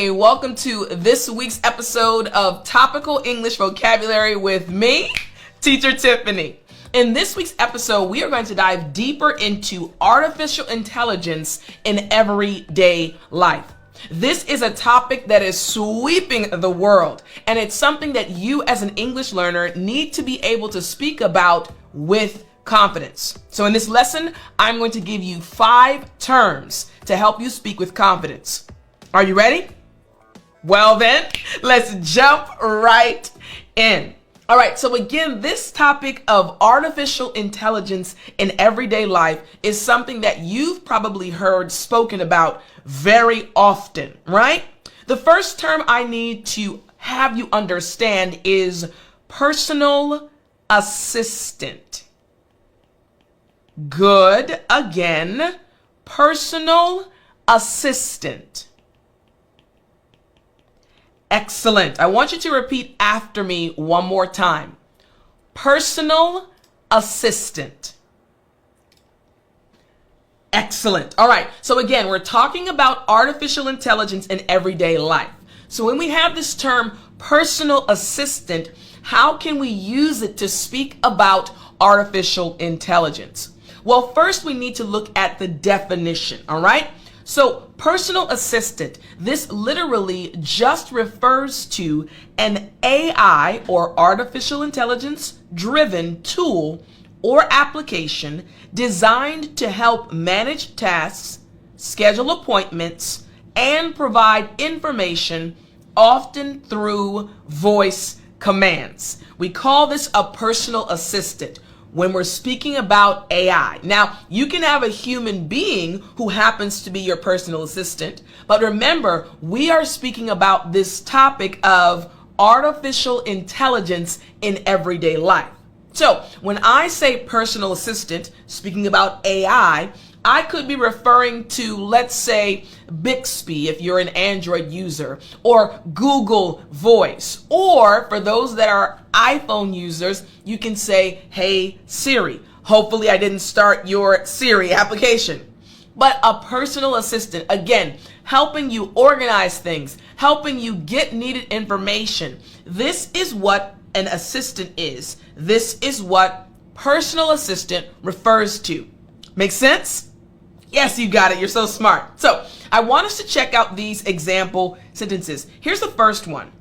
everybody. Welcome to this week's episode of Topical English Vocabulary with me, Teacher Tiffany. In this week's episode, we are going to dive deeper into artificial intelligence in everyday life. This is a topic that is sweeping the world, and it's something that you as an English learner need to be able to speak about with confidence. So in this lesson, I'm going to give you 5 terms to help you speak with confidence. Are you ready? Well then, let's jump right in. All right, so again, this topic of artificial intelligence in everyday life is something that you've probably heard spoken about very often, right? The first term I need to have you understand is personal assistant. Good. Again, personal assistant. Excellent. I want you to repeat after me one more time. Personal assistant. Excellent. All right. So again, we're talking about artificial intelligence in everyday life. So when we have this term personal assistant, how can we use it to speak about artificial intelligence? Well, first we need to look at the definition, all right? So personal assistant, this literally just refers to an AI or artificial intelligence driven tool or application designed to help manage tasks, schedule appointments, and provide information, often through voice commands. We call this a personal assistant when we're speaking about AI. Now, you can have a human being who happens to be your personal assistant, but remember, we are speaking about this topic of artificial intelligence in everyday life. So when I say personal assistant, speaking about AI, I could be referring to, let's say, Bixby if you're an Android user, or Google Voice, or for those that are iPhone users, you can say, hey Siri. Hopefully I didn't start your Siri application. But a personal assistant, again, helping you organize things, helping you get needed information. This is what an assistant is. This is what personal assistant refers to. Make sense? Yes, you got it. You're so smart. So I want us to check out these example sentences. Here's the first one.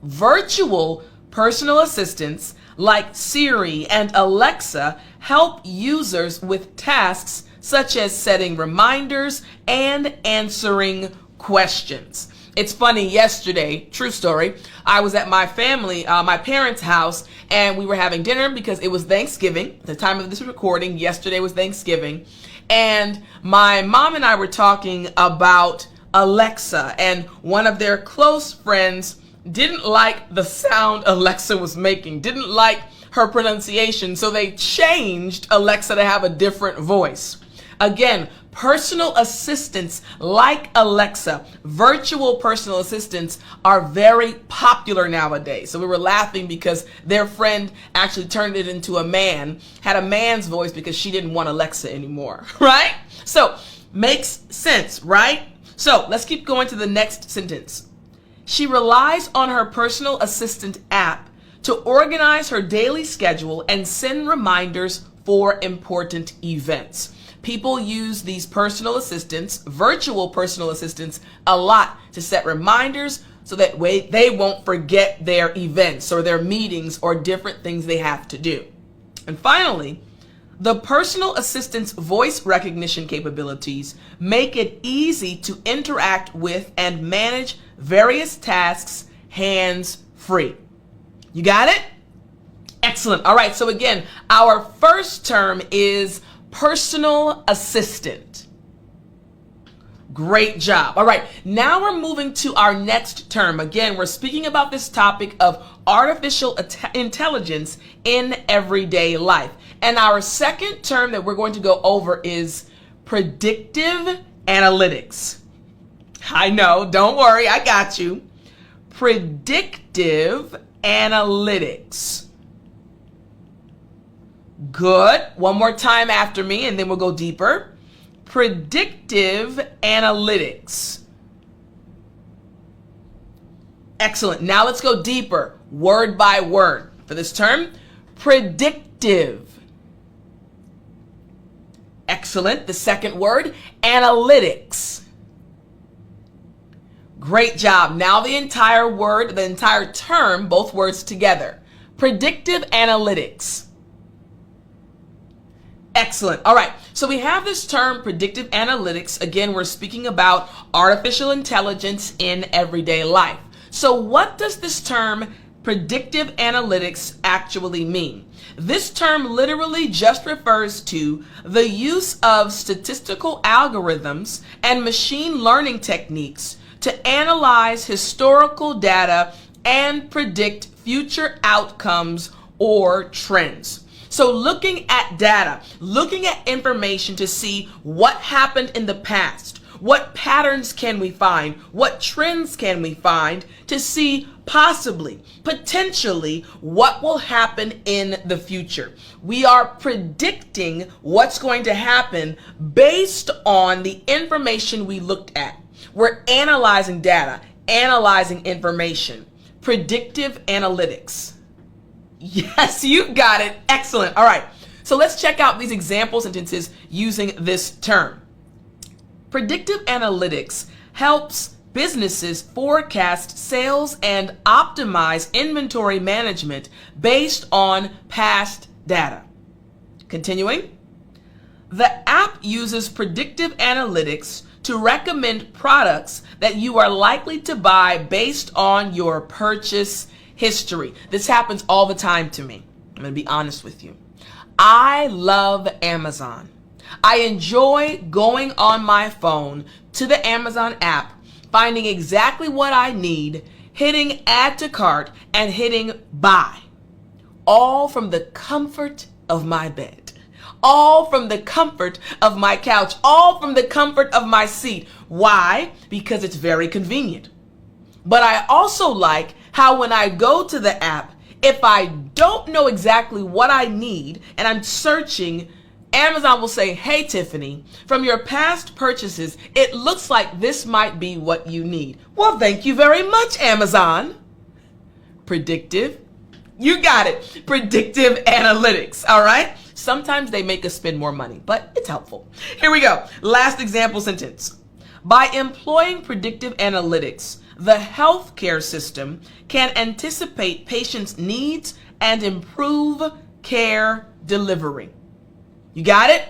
Virtual personal assistants like Siri and Alexa help users with tasks such as setting reminders and answering questions. It's funny, yesterday, true story, I was at my parents' house, and we were having dinner because it was Thanksgiving. At the time of this recording, yesterday was Thanksgiving. And my mom and I were talking about Alexa, and one of their close friends didn't like the sound Alexa was making, didn't like her pronunciation, so they changed Alexa to have a different voice. Again, personal assistants like Alexa, virtual personal assistants, are very popular nowadays. So we were laughing because their friend actually turned it into a man, had a man's voice because she didn't want Alexa anymore, right? So makes sense, right? So let's keep going to the next sentence. She relies on her personal assistant app to organize her daily schedule and send reminders for important events. People use these personal assistants, virtual personal assistants, a lot to set reminders so that way they won't forget their events or their meetings or different things they have to do. And finally, the personal assistant's voice recognition capabilities make it easy to interact with and manage various tasks hands-free. You got it? Excellent. All right, so again, our first term is personal assistant. Great job. All right, now we're moving to our next term. Again, we're speaking about this topic of artificial intelligence in everyday life. And our second term that we're going to go over is predictive analytics. I know, don't worry, I got you. Predictive analytics. Good. One more time after me, and then we'll go deeper. Predictive analytics. Excellent. Now let's go deeper, word by word. For this term, predictive. Excellent. The second word, analytics. Great job. Now the entire word, the entire term, both words together. Predictive analytics. Excellent. All right. So we have this term, predictive analytics. Again, we're speaking about artificial intelligence in everyday life. So what does this term, predictive analytics, actually mean? This term literally just refers to the use of statistical algorithms and machine learning techniques to analyze historical data and predict future outcomes or trends. So looking at data, looking at information to see what happened in the past, what patterns can we find, what trends can we find to see possibly, potentially what will happen in the future. We are predicting what's going to happen based on the information we looked at. We're analyzing data, analyzing information. Predictive analytics. Yes, you got it. Excellent. All right. So let's check out these example sentences using this term. Predictive analytics helps businesses forecast sales and optimize inventory management based on past data. Continuing. The app uses predictive analytics to recommend products that you are likely to buy based on your purchase history. This happens all the time to me. I'm going to be honest with you. I love Amazon. I enjoy going on my phone to the Amazon app, finding exactly what I need, hitting add to cart, and hitting buy. All from the comfort of my bed. All from the comfort of my couch. All from the comfort of my seat. Why? Because it's very convenient. But I also like how when I go to the app, if I don't know exactly what I need and I'm searching, Amazon will say, hey, Tiffany, from your past purchases, it looks like this might be what you need. Well, thank you very much, Amazon. Predictive. You got it. Predictive analytics. All right. Sometimes they make us spend more money, but it's helpful. Here we go. Last example sentence. By employing predictive analytics, the healthcare system can anticipate patients' needs and improve care delivery. You got it?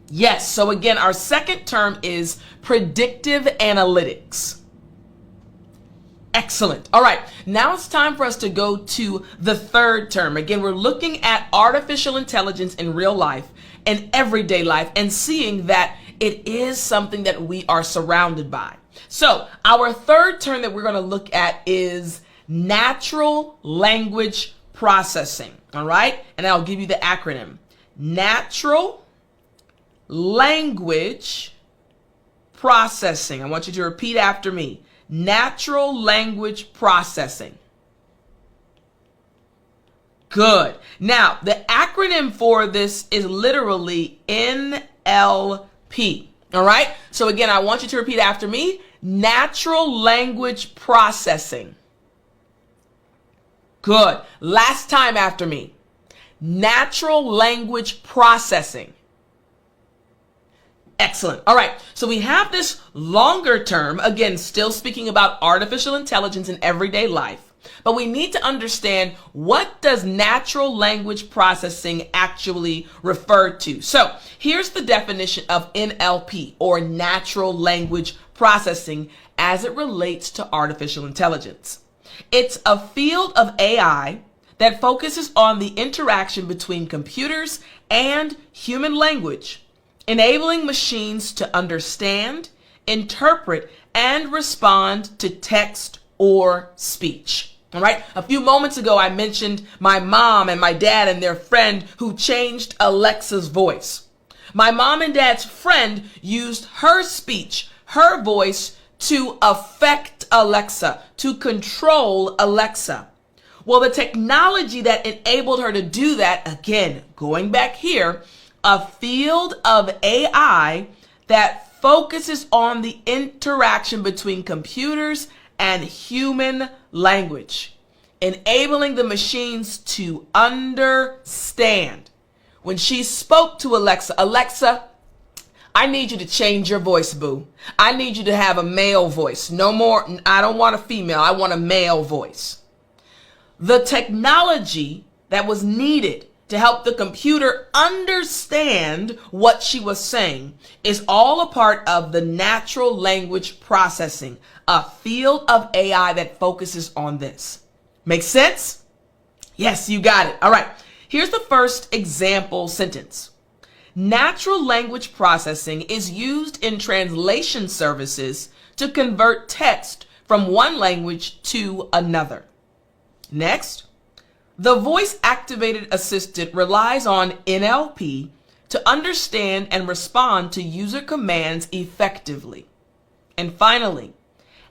Yes. So again, our second term is predictive analytics. Excellent. All right. Now it's time for us to go to the third term. Again, we're looking at artificial intelligence in real life and everyday life and seeing that it is something that we are surrounded by. So our third term that we're going to look at is natural language processing. All right. And I'll give you the acronym. Natural language processing. I want you to repeat after me. Natural language processing. Good. Now, the acronym for this is literally NLP. All right. So again, I want you to repeat after me. Natural language processing. Good. Last time after me. Natural language processing. Excellent. All right. So we have this longer term, again, still speaking about artificial intelligence in everyday life, but we need to understand, what does natural language processing actually refer to? So here's the definition of NLP, or natural language processing, as it relates to artificial intelligence. It's a field of AI that focuses on the interaction between computers and human language, enabling machines to understand, interpret, and respond to text or speech. All right. A few moments ago, I mentioned my mom and my dad and their friend who changed Alexa's voice. My mom and dad's friend used her speech, her voice, to affect Alexa, to control Alexa. Well, the technology that enabled her to do that, again, going back here, a field of AI that focuses on the interaction between computers and human language, enabling the machines to understand. When she spoke to Alexa, Alexa, I need you to change your voice, boo. I need you to have a male voice. No more, I don't want a female, I want a male voice. The technology that was needed to help the computer understand what she was saying is all a part of the natural language processing, a field of AI that focuses on this. Make sense? Yes, you got it. All right, here's the first example sentence. Natural language processing is used in translation services to convert text from one language to another. Next, the voice-activated assistant relies on NLP to understand and respond to user commands effectively. And finally,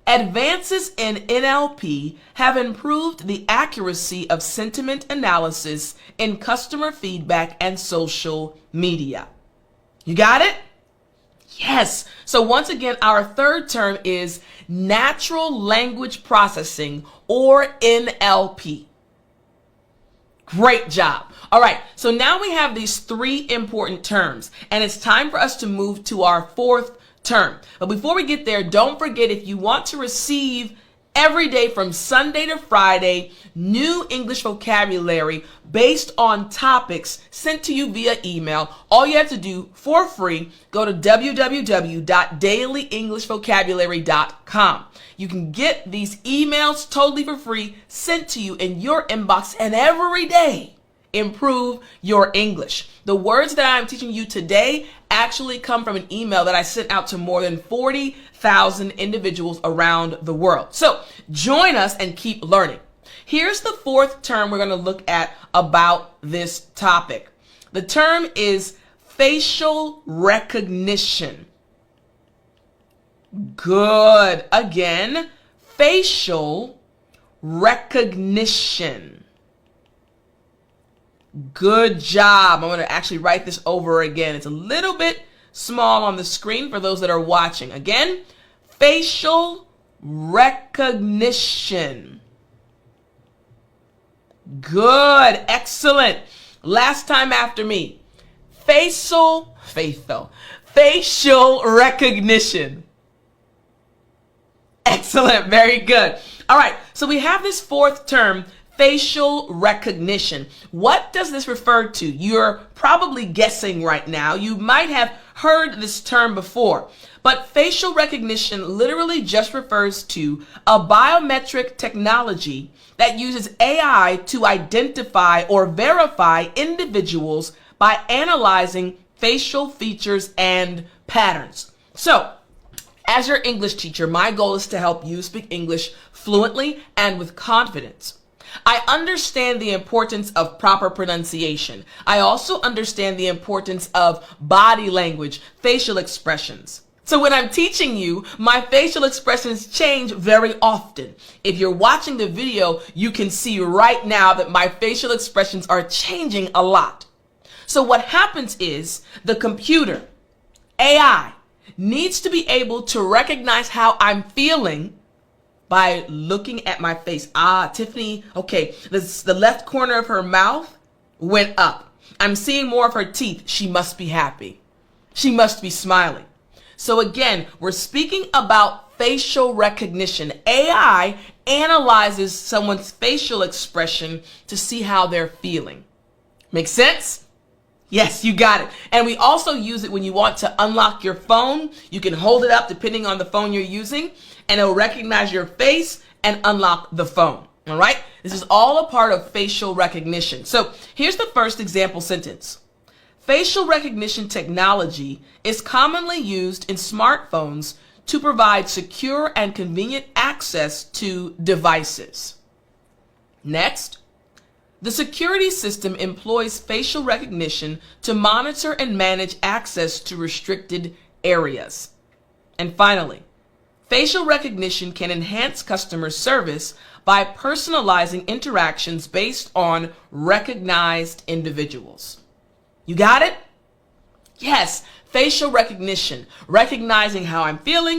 advances in NLP have improved the accuracy of sentiment analysis in customer feedback and social media. You got it? Yes. So once again, our third term is natural language processing, or NLP. Great job. All right, so now we have these three important terms, and it's time for us to move to our fourth term. But before we get there, don't forget, if you want to receive every day from Sunday to Friday new English vocabulary based on topics sent to you via email, all you have to do for free, go to www.dailyenglishvocabulary.com. You can get these emails totally for free sent to you in your inbox, and every day improve your English. The words that I'm teaching you today actually come from an email that I sent out to more than 40,000 individuals around the world. So join us and keep learning. Here's the fourth term we're going to look at about this topic. The term is facial recognition. Good. Again, facial recognition. Good job. I'm going to actually write this over again. It's a little bit small on the screen for those that are watching. Again, facial recognition. Good. Excellent. Last time after me. Facial recognition. Excellent. Very good. All right. So we have this fourth term, facial recognition. What does this refer to? You're probably guessing right now. You might have heard this term before, but facial recognition literally just refers to a biometric technology that uses AI to identify or verify individuals by analyzing facial features and patterns. So, as your English teacher, my goal is to help you speak English fluently and with confidence. I understand the importance of proper pronunciation. I also understand the importance of body language, facial expressions. So when I'm teaching you, my facial expressions change very often. If you're watching the video, you can see right now that my facial expressions are changing a lot. So what happens is the computer, AI, needs to be able to recognize how I'm feeling by looking at my face. Tiffany, okay, the left corner of her mouth went up. I'm seeing more of her teeth. She must be happy. She must be smiling. So again, we're speaking about facial recognition. AI analyzes someone's facial expression to see how they're feeling. Make sense? Yes, you got it. And we also use it when you want to unlock your phone. You can hold it up depending on the phone you're using, and it'll recognize your face and unlock the phone. All right? This is all a part of facial recognition. So here's the first example sentence. Facial recognition technology is commonly used in smartphones to provide secure and convenient access to devices. Next, the security system employs facial recognition to monitor and manage access to restricted areas. And finally, facial recognition can enhance customer service by personalizing interactions based on recognized individuals. You got it? Yes, facial recognition, recognizing how I'm feeling